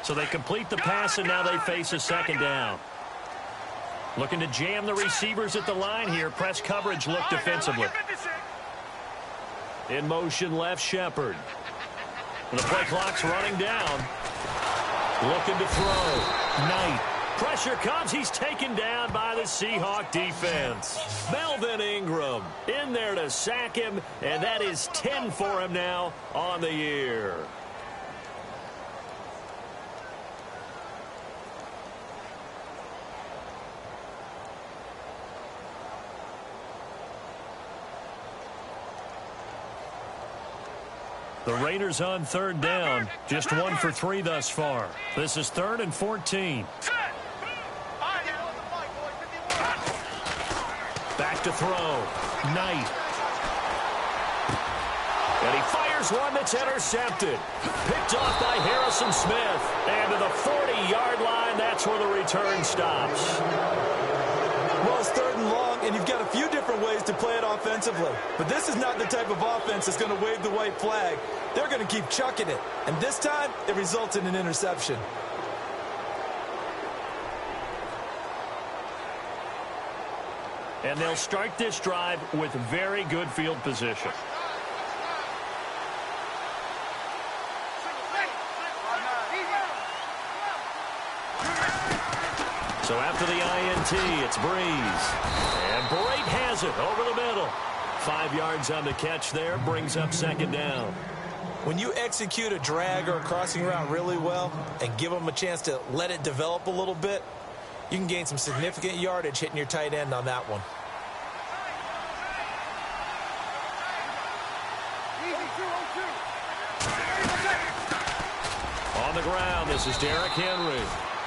So they complete the pass, and now they face a second down. Looking to jam the receivers at the line here. Press coverage look defensively. In motion, left Shepard. The play clock's running down. Looking to throw. Knight. Pressure comes. He's taken down by the Seahawk defense. Melvin Ingram in there to sack him, and that is 10 for him now on the year. The Raiders on third down. Just 1 for 3 thus far. This is 3rd and 14. Back to throw. Knight. And he fires one that's intercepted. Picked off by Harrison Smith. And to the 40-yard line, that's where the return stops. Well, it's 3rd and long, and you've got a few different ways to play it offensively. But this is not the type of offense that's going to wave the white flag. They're going to keep chucking it. And this time, it results in an interception. And they'll start this drive with very good field position. So after the INT, it's Breeze. And Brate has it over the middle. 5 yards on the catch there, brings up second down. When you execute a drag or a crossing route really well and give them a chance to let it develop a little bit, you can gain some significant yardage hitting your tight end on that one. On the ground, this is Derrick Henry.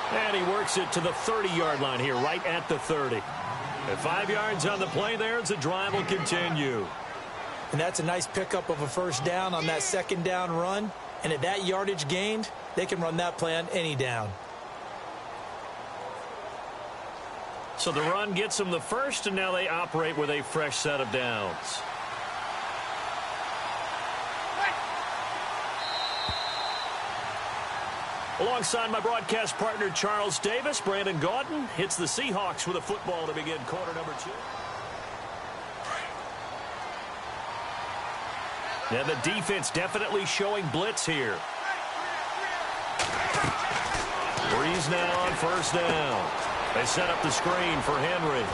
And he works it to the 30-yard line here, right at the 30. And 5 yards on the play there as the drive will continue. And that's a nice pickup of a first down on that second down run. And at that yardage gained, they can run that play on any down. So the run gets them the first, and now they operate with a fresh set of downs. Alongside my broadcast partner, Charles Davis, Brandon Gaudin hits the Seahawks with a football to begin quarter number 2. And the defense definitely showing blitz here. Breeze now on first down. They set up the screen for Henry.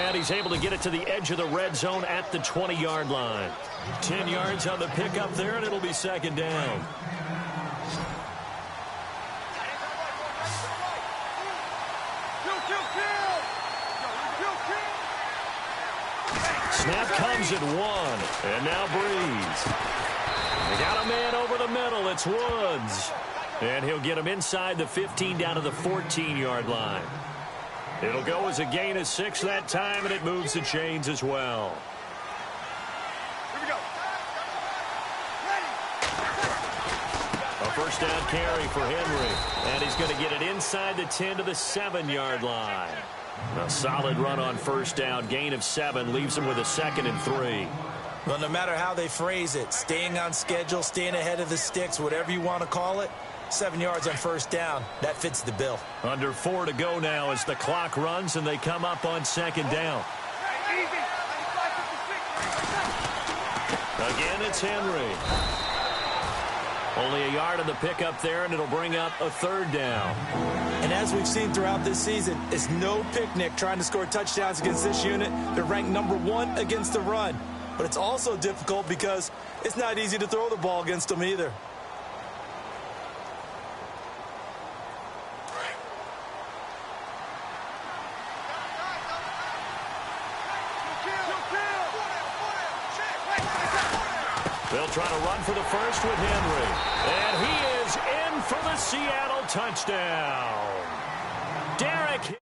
And he's able to get it to the edge of the red zone at the 20-yard line. 10 yards on the pickup there, and it'll be second down. Snap comes at 1, and now Breeze. They got a man over the middle. It's Woods. And he'll get him inside the 15 down to the 14-yard line. It'll go as a gain of 6 that time, and it moves the chains as well. Here we go. A first down carry for Henry. And he's going to get it inside the 10 to the 7-yard line. A solid run on first down. Gain of 7 leaves him with a 2nd and 3. Well, no matter how they phrase it, staying on schedule, staying ahead of the sticks, whatever you want to call it, 7 yards on first down, that fits the bill. Under 4 to go now as the clock runs and they come up on second down. Again, it's Henry. Only a yard on the pickup there, and it'll bring up a 3rd down. And as we've seen throughout this season, it's no picnic trying to score touchdowns against this unit. They're ranked number 1 against the run. But it's also difficult because it's not easy to throw the ball against them either. They'll try to run for the first with Henry. And he is in for the Seattle touchdown. Derrick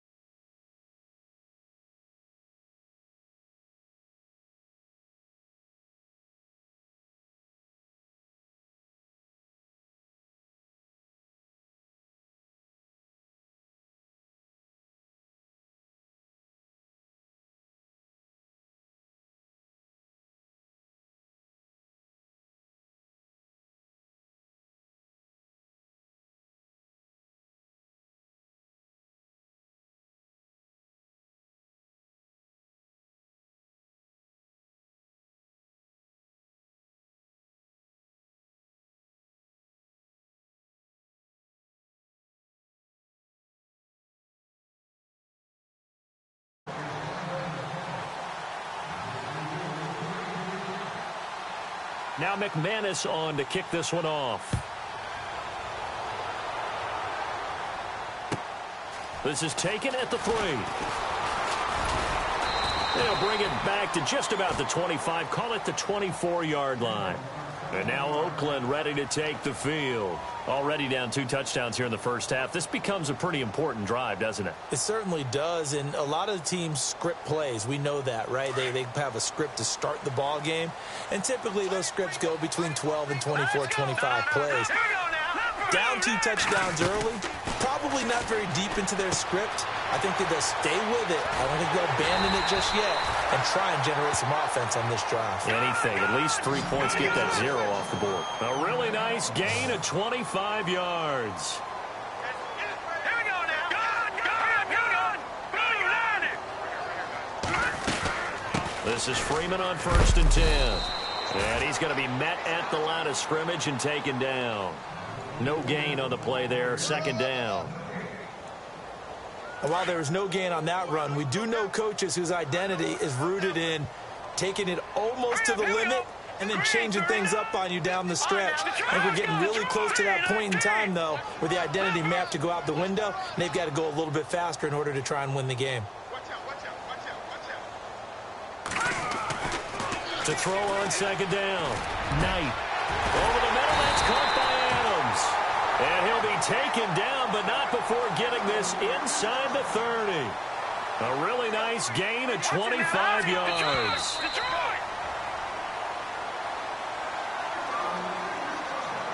Now McManus on to kick this one off. This is taken at the 3. They'll bring it back to just about the 25, call it the 24-yard line. And now Oakland ready to take the field. Already down 2 touchdowns here in the first half. This becomes a pretty important drive, doesn't it? It certainly does, and a lot of teams script plays. We know that, right? They have a script to start the ball game, and typically those scripts go between 12 and 24, 25 plays. Down 2 touchdowns early, probably not very deep into their script. I think that they'll stay with it. I don't think they'll abandon it just yet and try and generate some offense on this drive. Anything, at least 3 points, get that 0 off the board. A really nice gain of 25 yards. Here we go now. This is Freeman on 1st and 10. And he's going to be met at the line of scrimmage and taken down. No gain on the play there, 2nd down. And while there was no gain on that run, we do know coaches whose identity is rooted in taking it almost to the limit and then changing things up on you down the stretch. I think we're getting really close to that point in time, though, where the identity map to go out the window, and they've got to go a little bit faster in order to try and win the game. To throw on 2nd down. Knight. Over the middle, that's caught by Adams. And he'll be taken down, but not before getting this inside the 30. A really nice gain of 25 yards.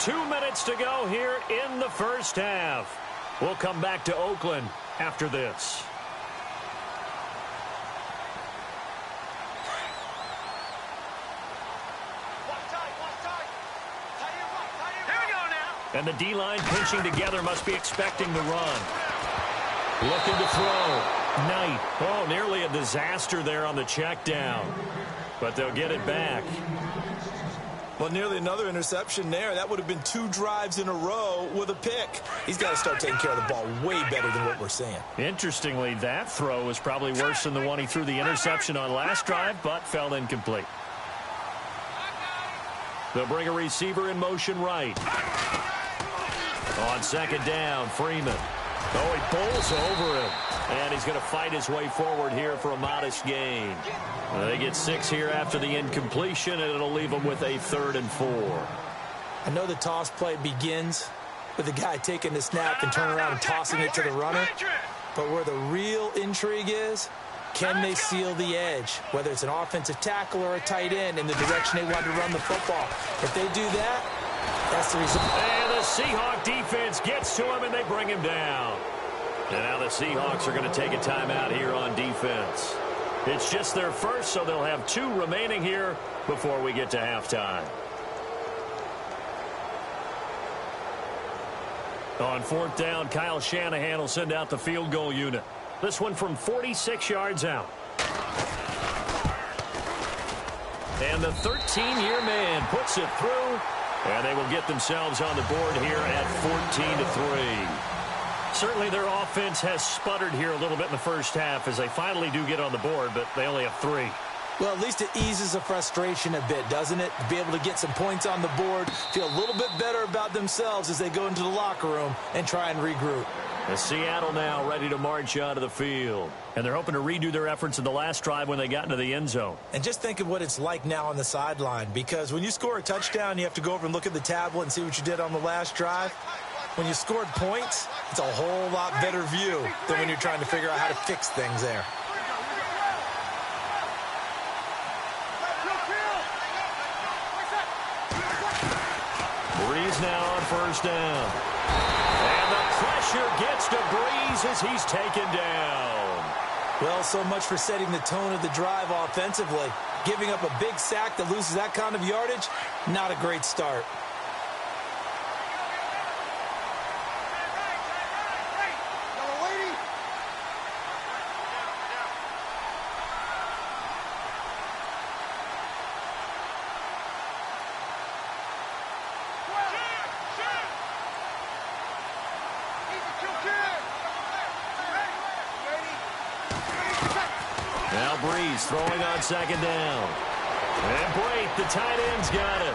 2 minutes to go here in the first half. We'll come back to Oakland after this. And the D-line pinching together must be expecting the run. Looking to throw. Knight. Oh, nearly a disaster there on the check down. But they'll get it back. Well, nearly another interception there. That would have been 2 drives in a row with a pick. He's got to start taking care of the ball way better than what we're seeing. Interestingly, that throw was probably worse than the one he threw the interception on last drive, but fell incomplete. They'll bring a receiver in motion right. On 2nd down, Freeman. Oh, he bowls over him. And he's going to fight his way forward here for a modest gain. They get 6 here after the incompletion, and it'll leave them with a 3rd and 4. I know the toss play begins with the guy taking the snap and turning around and tossing it to the runner. But where the real intrigue is, can they seal the edge? Whether it's an offensive tackle or a tight end in the direction they want to run the football. If they do that, that's the result. And the Seahawk defense gets to him, and they bring him down. And now the Seahawks are going to take a timeout here on defense. It's just their first, so they'll have 2 remaining here before we get to halftime. On 4th down, Kyle Shanahan will send out the field goal unit. This one from 46 yards out. And the 13-year man puts it through, and they will get themselves on the board here at 14-3. Certainly their offense has sputtered here a little bit in the first half as they finally do get on the board, but they only have 3. Well, at least it eases the frustration a bit, doesn't it? To be able to get some points on the board, feel a little bit better about themselves as they go into the locker room and try and regroup. And Seattle now ready to march onto the field. And they're hoping to redo their efforts in the last drive when they got into the end zone. And just think of what it's like now on the sideline, because when you score a touchdown, you have to go over and look at the tablet and see what you did on the last drive. When you scored points, it's a whole lot better view than when you're trying to figure out how to fix things there. Breeze now on 1st down. And the pressure gets to Breeze as he's taken down. Well, so much for setting the tone of the drive offensively. Giving up a big sack that loses that kind of yardage, not a great start. Now Breeze throwing on 2nd down. And Brate, the tight end's got it.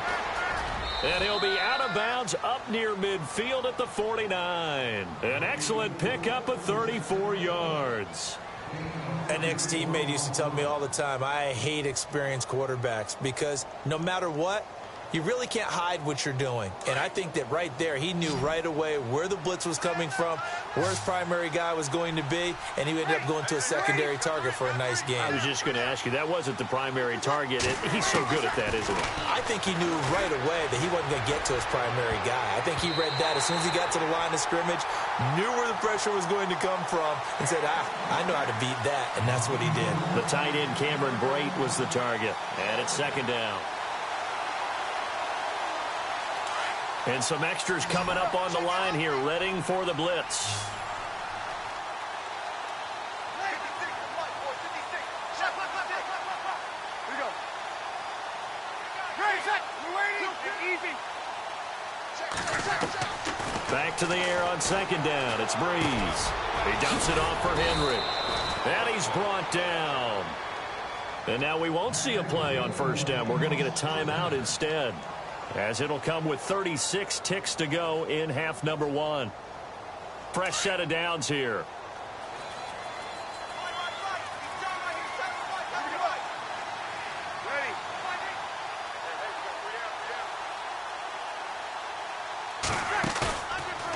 And he'll be out of bounds up near midfield at the 49. An excellent pickup of 34 yards. An ex-teammate used to tell me all the time, I hate experienced quarterbacks because no matter what, you really can't hide what you're doing. And I think that right there, he knew right away where the blitz was coming from, where his primary guy was going to be, and he ended up going to a secondary target for a nice game. I was just going to ask you, that wasn't the primary target. He's so good at that, isn't he? I think he knew right away that he wasn't going to get to his primary guy. I think he read that as soon as he got to the line of scrimmage, knew where the pressure was going to come from, and said, I know how to beat that, and that's what he did. The tight end, Cameron Brate, was the target, and it's second down. And some extras coming up on the line here, readying for the blitz. Back to the air on second down. It's Breeze. He dumps it off for Henry. And he's brought down. And now we won't see a play on first down. We're going to get a timeout instead, as it'll come with 36 ticks to go in half number one. Fresh set of downs here.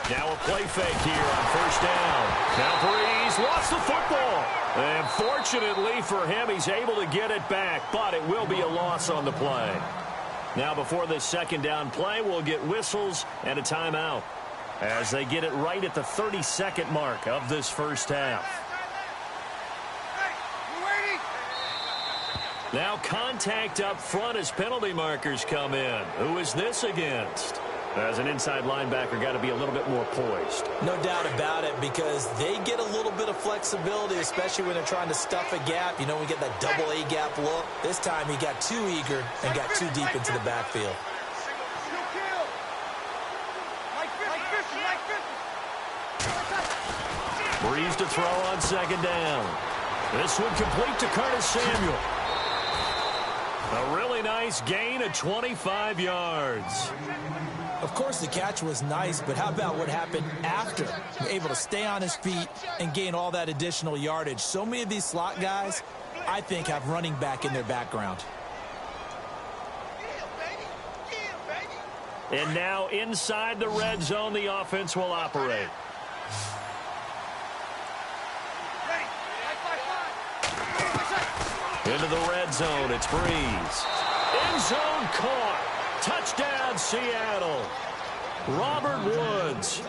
Now a play fake here on first down. Now Breeze lost the football. And fortunately for him, he's able to get it back, but it will be a loss on the play. Now before this second down play, we'll get whistles and a timeout as they get it right at the 32nd mark of this first half. Now contact up front as penalty markers come in. Who is this against? As an inside linebacker, got to be a little bit more poised. No doubt about it, because they get a little bit of flexibility, especially when they're trying to stuff a gap. You know, we get that double A gap look. This time he got too eager and got too deep into the backfield. Breeze to throw on second down. This one complete to Curtis Samuel. A really nice gain of 25 yards. Of course, the catch was nice, but how about what happened after? Able to stay on his feet and gain all that additional yardage. So many of these slot guys, I think, have running back in their background. And now inside the red zone, the offense will operate. Into the red zone, it's Breeze. End zone caught. Touchdown, Seattle. Robert Woods.